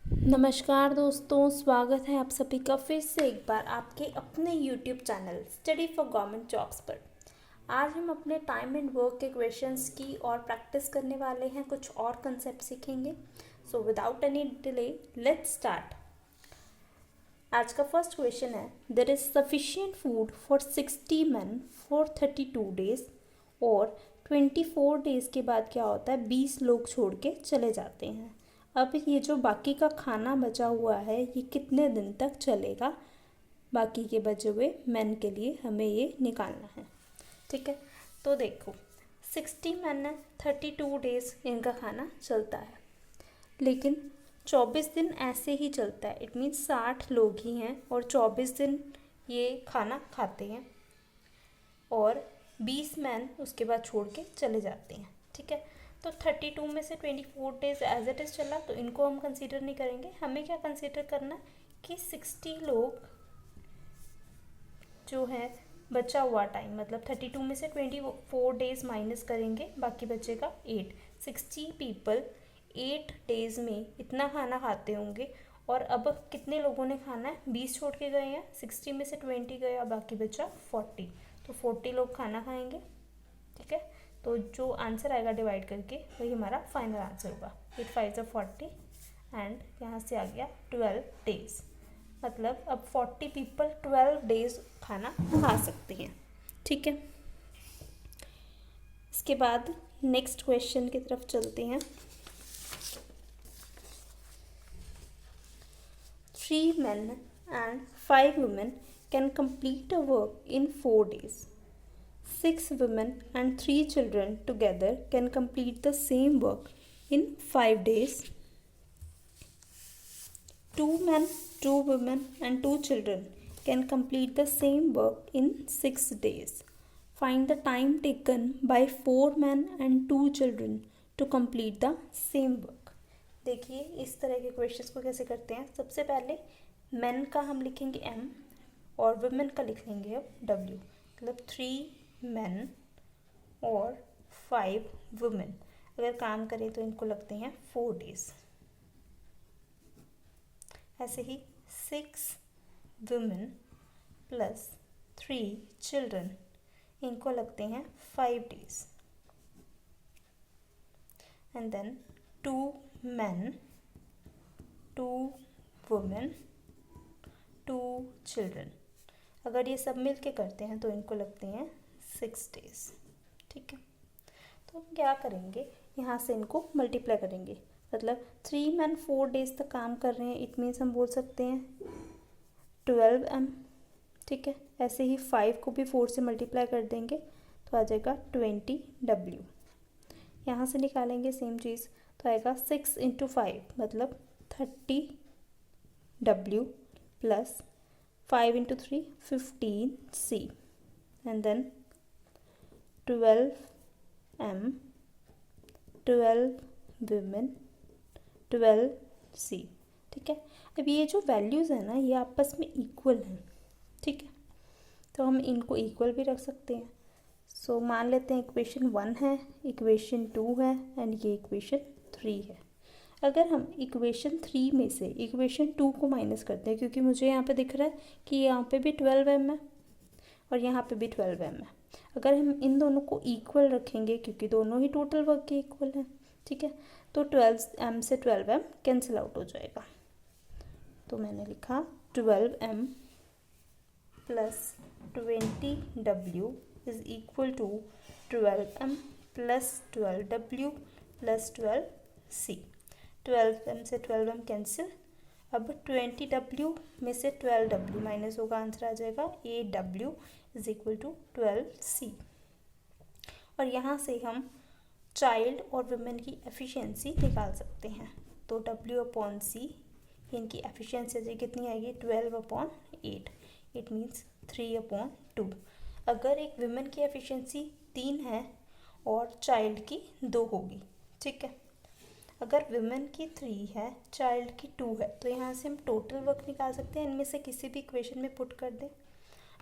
नमस्कार दोस्तों, स्वागत है आप सभी का फिर से एक बार आपके अपने YouTube channel study for government jobs पर। आज हम अपने टाइम एंड वर्क के क्वेश्चंस की और प्रैक्टिस करने वाले हैं, कुछ और कंसेप्ट सीखेंगे। So without any delay let's start. आज का फर्स्ट क्वेश्चन है, there is sufficient food for 60 men for 32 days, और 24 डेज के बाद क्या होता है, 20 लोग छोड़ के चले जाते हैं। अब ये जो बाकी का खाना बचा हुआ है ये कितने दिन तक चलेगा, बाकी के बचे हुए मैन के लिए हमें ये निकालना है। ठीक है, तो देखो 60 मैन है, 32 डेज इनका खाना चलता है, लेकिन 24 दिन ऐसे ही चलता है। इट मीन्स 60 लोग ही हैं और 24 दिन ये खाना खाते हैं और 20 मैन उसके बाद छोड़ के चले जाते हैं। ठीक है, तो 32 में से 24 डेज एज इट इज़ चला, तो इनको हम कंसीडर नहीं करेंगे। हमें क्या कंसीडर करना है कि 60 लोग जो है बचा हुआ टाइम, मतलब 32 में से 24 डेज माइनस करेंगे, बाकी बचेगा 8। 60 पीपल 8 डेज में इतना खाना खाते होंगे, और अब कितने लोगों ने खाना है, 20 छोड़ के गए हैं, 60 में से 20 गया, बाकी बचा 40, तो 40 लोग खाना खाएंगे। ठीक है, तो जो आंसर आएगा डिवाइड करके वही हमारा फाइनल आंसर होगा। 8 5 40 एंड यहाँ से आ गया 12 डेज, मतलब अब 40 पीपल 12 डेज खाना खा सकते हैं। ठीक है, इसके बाद नेक्स्ट क्वेश्चन की तरफ चलते हैं। 3 men and 5 women can complete a work in 4 days. 6 women and 3 children together can complete the same work in 5 days. 2 men, 2 women and 2 children can complete the same work in 6 days. Find the time taken by 4 men and 2 children to complete the same work. देखिए इस तरह के questions को कैसे करते हैं। सबसे पहले men का हम लिखेंगे m और women का लिख लेंगे अब w, मतलब 3 men और 5 women अगर काम करें तो इनको लगते हैं 4 days। ऐसे ही 6 women प्लस 3 children इनको लगते हैं 5 days। And then 2 men, 2 women, 2 children अगर ये सब मिल के करते हैं तो इनको लगते हैं 6 days। ठीक है, तो हम क्या करेंगे, यहाँ से इनको मल्टीप्लाई करेंगे, मतलब 3 men 4 days तक काम कर रहे हैं, इट मीन्स हम बोल सकते हैं 12m। ठीक है, ऐसे ही 5 को भी 4 से मल्टीप्लाई कर देंगे तो आ जाएगा 20w। यहाँ से निकालेंगे सेम चीज़, तो आएगा 6 × 5 मतलब 30w plus 5 × 3 15c and then 12m, 12 women, 12c। ठीक है, अब ये जो वैल्यूज़ है ना ये आपस में इक्वल हैं। ठीक है, तो हम इनको इक्वल भी रख सकते हैं। सो मान लेते हैं इक्वेशन 1 है, इक्वेशन 2 है एंड ये इक्वेशन 3 है। अगर हम इक्वेशन 3 में से इक्वेशन 2 को माइनस करते हैं, क्योंकि मुझे यहाँ पे दिख रहा है कि यहाँ पे भी 12m है और यहाँ पे भी 12m है, अगर हम इन दोनों को इक्वल रखेंगे क्योंकि दोनों ही टोटल वर्क के इक्वल हैं, ठीक है, तो 12m से 12m कैंसिल आउट हो जाएगा। तो मैंने लिखा 12m plus 20w is equal to 12m plus 12w plus 12c। 12m से 12m कैंसिल, अब 20w में से 12w माइनस होगा, आंसर आ जाएगा 8w is equal to 12c। और यहाँ से हम चाइल्ड और वुमेन की एफिशिएंसी निकाल सकते हैं। तो w/c इनकी एफिशिएंसी कितनी आएगी, 12/8, इट मीन्स 3/2। अगर एक वुमेन की एफिशिएंसी 3 है और चाइल्ड की 2 होगी। ठीक है, अगर वुमेन की 3 है, चाइल्ड की 2 है, तो यहाँ से हम टोटल वर्क निकाल सकते हैं, इनमें से किसी भी इक्वेशन में पुट कर दें।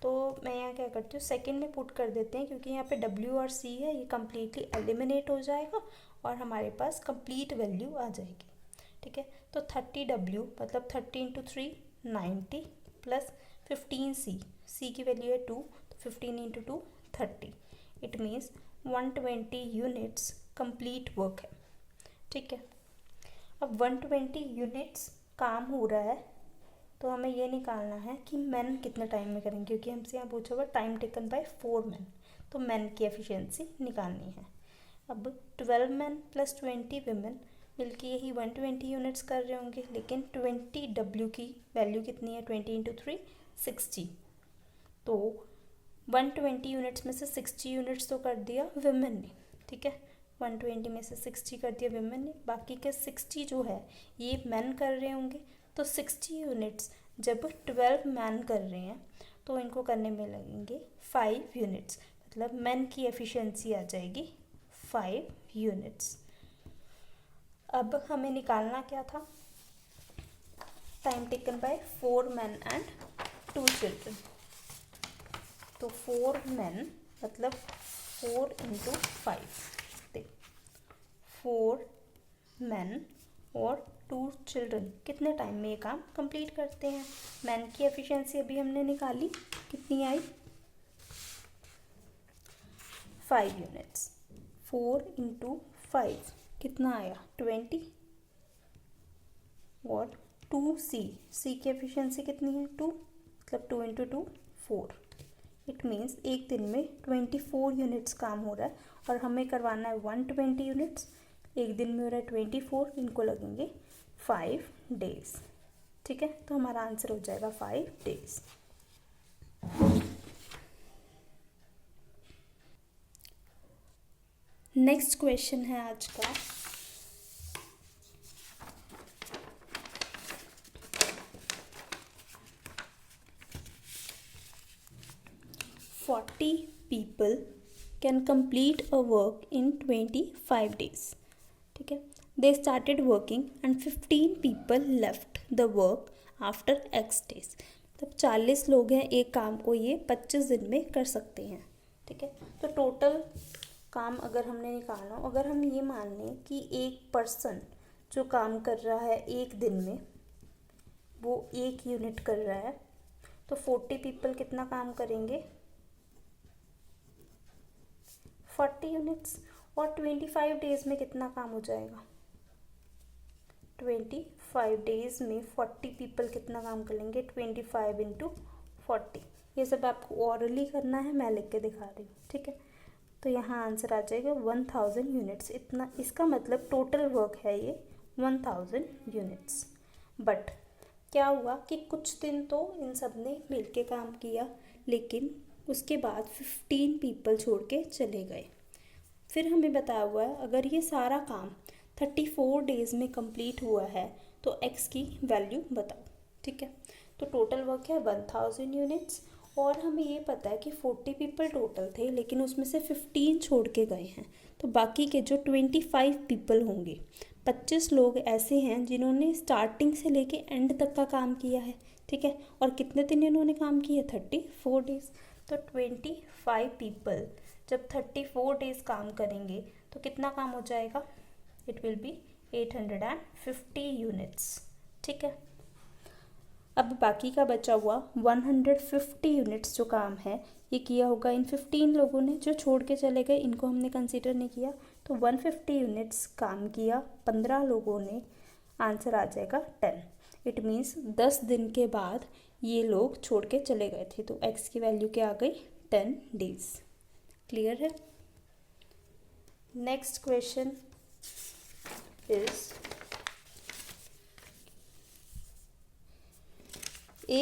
तो मैं यहाँ क्या करती हूँ, सेकंड में पुट कर देते हैं, क्योंकि यहाँ पे w और c है, ये कम्प्लीटली एलिमिनेट हो जाएगा और हमारे पास कंप्लीट वैल्यू आ जाएगी। ठीक है। तो 30W मतलब 30 इंटू 3 90 प्लस 15C, C की वैल्यू है 2, तो 15 into 2 30। It means 120 units complete work है। ठीक है। अब 120 यूनिट्स काम हो रहा है, तो हमें ये निकालना है कि मैन कितने टाइम में करेंगे, क्योंकि हमसे यहाँ पूछा हुआ टाइम टेकन बाय 4 मैन, तो मैन की एफिशिएंसी निकालनी है। अब 12 मैन प्लस 20 विमेन मिलकर यही 120 यूनिट्स कर रहे होंगे, लेकिन 20W की वैल्यू कितनी है, 20 इंटू 3 60। तो 120 यूनिट्स में से 60 यूनिट्स तो कर दिया विमेन ने। ठीक है, 120 में से 60 कर दिया विमेन ने, बाकी के 60 जो है ये मैन कर रहे होंगे। तो 60 यूनिट्स जब 12 मैन कर रहे हैं तो इनको करने में लगेंगे 5 यूनिट्स, मतलब मैन की एफिशिएंसी आ जाएगी 5 यूनिट्स। अब हमें निकालना क्या था, time taken by 4 man and 2 children. तो 4 मैन मतलब 4 इंटू 5, देख 4 मैन और 2 चिल्ड्रन कितने टाइम में ये काम कंप्लीट करते हैं। मैन की एफिशिएंसी अभी हमने निकाली, कितनी आई 5 यूनिट्स। 4 इंटू 5 कितना आया 20, और 2C, C की एफिशिएंसी कितनी है 2, मतलब 2 इंटू 2 4। इट मीन्स एक दिन में 24 यूनिट्स काम हो रहा है, और हमें करवाना है 120 यूनिट्स। एक दिन में हो रहा है 24, इनको लगेंगे 5 डेज। ठीक है, तो हमारा आंसर हो जाएगा 5 डेज। नेक्स्ट क्वेश्चन है आज का, "40 people can complete a work in 25 days." ठीक है, they started working and 15 people left the work after X days। मतलब 40 लोग हैं, एक काम को ये 25 दिन में कर सकते हैं। ठीक है, तो टोटल काम अगर हमने निकालना हो, अगर हम ये मान लें कि एक पर्सन जो काम कर रहा है एक दिन में वो 1 यूनिट कर रहा है, तो 40 पीपल कितना काम करेंगे 40 यूनिट्स, और 25 डेज में कितना काम हो जाएगा 25 डेज में 40 पीपल कितना काम कर लेंगे 25 इंटू 40। ये सब आपको ओरली करना है, मैं लिख के दिखा रही हूँ। ठीक है, तो यहाँ आंसर आ जाएगा 1000 यूनिट्स। इतना, इसका मतलब टोटल वर्क है ये 1000 यूनिट्स। बट क्या हुआ कि कुछ दिन तो इन सब ने मिल के काम किया, लेकिन उसके बाद 15 पीपल छोड़ के चले गए। फिर हमें बताया हुआ है अगर ये सारा काम 34 डेज में कंप्लीट हुआ है तो x की वैल्यू बताओ। ठीक है, तो टोटल वर्क है 1000 यूनिट्स, और हमें ये पता है कि 40 पीपल टोटल थे, लेकिन उसमें से 15 छोड़ के गए हैं, तो बाकी के जो 25 पीपल होंगे, 25 लोग ऐसे हैं जिन्होंने स्टार्टिंग से लेके एंड तक का काम किया है। ठीक है, और कितने दिन इन्होंने काम किया 34 डेज। तो 25 पीपल जब 34 डेज काम करेंगे तो कितना काम हो जाएगा, इट विल बी 850 यूनिट्स। ठीक है, अब बाकी का बचा हुआ 150 यूनिट्स जो काम है ये किया होगा इन 15 लोगों ने, जो छोड़ के चले गए इनको हमने कंसीडर नहीं किया। तो 150 यूनिट्स काम किया 15 लोगों ने, आंसर आ जाएगा 10। इट मीन्स 10 दिन के बाद ये लोग छोड़ के चले गए थे, तो x की वैल्यू क्या आ गई 10 डेज। क्लियर है। Next question is A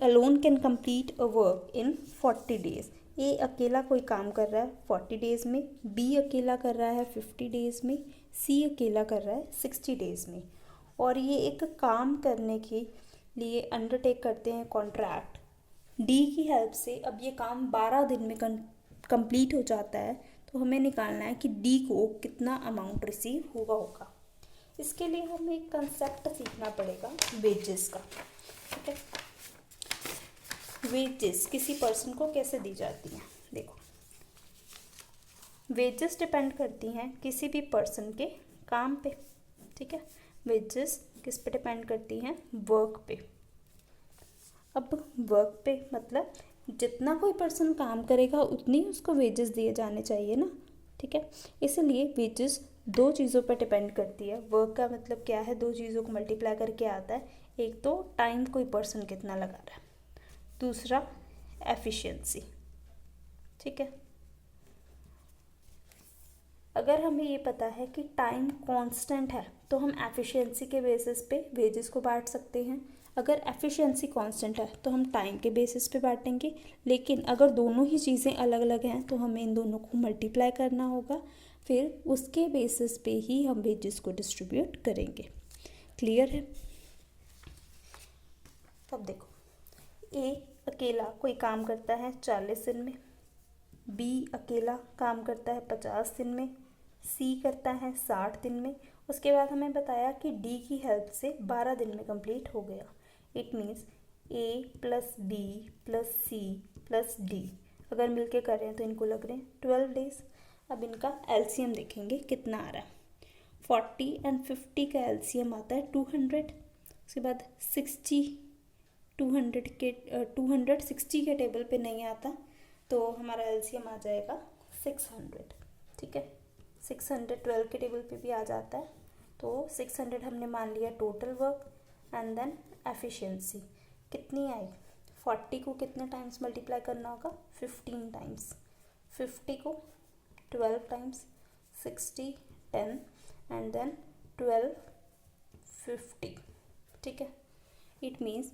alone can complete a work in 40 days। A अकेला कोई काम कर रहा है 40 डेज में, B अकेला कर रहा है 50 डेज में, C अकेला कर रहा है 60 डेज में। और ये एक काम करने के लिए अंडरटेक करते हैं कॉन्ट्रैक्ट। D की हेल्प से अब ये काम 12 दिन में कंप्लीट हो जाता है, तो हमें निकालना है कि D को कितना अमाउंट रिसीव हुआ होगा। इसके लिए हमें एक कंसेप्ट सीखना पड़ेगा वेजेस का। ठीक है, वेजेस किसी पर्सन को कैसे दी जाती हैं, देखो वेजेस डिपेंड करती हैं किसी भी पर्सन के काम पे, ठीक है। वेजेस किस पे डिपेंड करती हैं? वर्क पे। अब वर्क पे मतलब जितना कोई पर्सन काम करेगा उतनी उसको वेजेस दिए जाने चाहिए ना, ठीक है। इसलिए वेजेस दो चीज़ों पर डिपेंड करती है। वर्क का मतलब क्या है? दो चीज़ों को मल्टीप्लाई करके आता है। एक तो टाइम कोई पर्सन कितना लगा रहा है, दूसरा एफिशिएंसी, ठीक है। अगर हमें ये पता है कि टाइम कांस्टेंट है तो हम एफिशिएंसी के बेसिस पे वेजेस को बांट सकते हैं। अगर एफिशिएंसी कांस्टेंट है तो हम टाइम के बेसिस पे बांटेंगे। लेकिन अगर दोनों ही चीज़ें अलग अलग हैं तो हमें इन दोनों को मल्टीप्लाई करना होगा, फिर उसके बेसिस पे ही हम वेजेस को डिस्ट्रीब्यूट करेंगे। क्लियर है? अब देखो, ए अकेला कोई काम करता है 40 दिन में, बी अकेला काम करता है 50 दिन में, सी करता है 60 दिन में। उसके बाद हमें बताया कि डी की हेल्प से 12 दिन में कंप्लीट हो गया। It means A plus B plus C plus D अगर मिलके कर रहे हैं तो इनको लग रहे हैं 12 डेज। अब इनका एलसीएम देखेंगे कितना आ रहा है। 40 और 50 का एलसीएम आता है 200। उसके बाद 60 260 के टेबल पे नहीं आता तो हमारा एलसीएम आ जाएगा 600, ठीक है। 612 के टेबल पे भी आ जाता है तो 600 हमने मान लिया total work. And then efficiency कितनी आई? 40 को कितने टाइम्स मल्टीप्लाई करना होगा? 15 टाइम्स। 50 को 12 टाइम्स, 60 10 एंड देन 12 50, ठीक है। इट मीन्स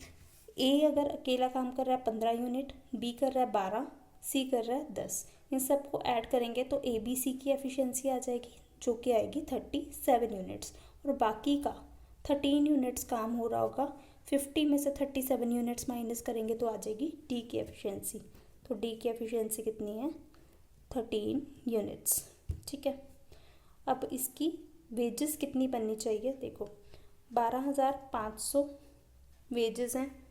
ए अगर अकेला काम कर रहा है 15 यूनिट, बी कर रहा है 12, सी कर रहा है 10। इन सबको ऐड करेंगे तो ए बी सी की एफिशिएंसी आ जाएगी जो कि आएगी 37 यूनिट्स। और बाकी का 13 यूनिट्स काम हो रहा होगा। 50 में से 37 यूनिट्स माइनस करेंगे तो आ जाएगी डी की एफिशिएंसी। तो डी की एफिशिएंसी कितनी है? 13 यूनिट्स, ठीक है। अब इसकी वेजेस कितनी बननी चाहिए? देखो 12,500 वेजेस हैं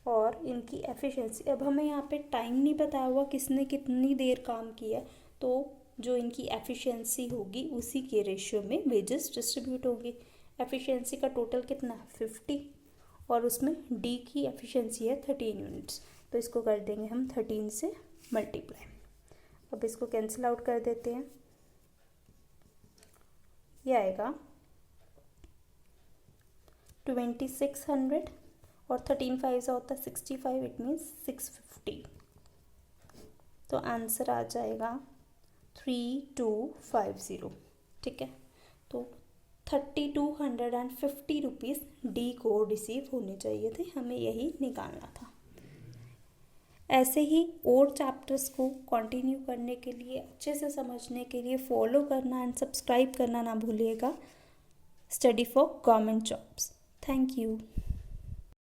और इनकी एफिशिएंसी, अब हमें यहाँ पे टाइम नहीं बताया हुआ किसने कितनी देर काम किया, तो जो इनकी एफिशिएंसी होगी उसी के रेशियो में वेजेस डिस्ट्रीब्यूट होगी। एफिशिएंसी का टोटल कितना? 50 और उसमें डी की एफिशिएंसी है 13 यूनिट्स, तो इसको कर देंगे हम 13 से मल्टीप्लाई। अब इसको कैंसिल आउट कर देते हैं, ये आएगा 2600 और 13 5 होता है 65, इट मीन्स 650। तो आंसर आ जाएगा 3250, ठीक है। तो 3250 रुपीज़ डी को रिसीव होने चाहिए थे, हमें यही निकालना था। ऐसे ही और चैप्टर्स को कंटिन्यू करने के लिए, अच्छे से समझने के लिए फॉलो करना एंड सब्सक्राइब करना ना भूलिएगा। Study for government jobs. Thank you.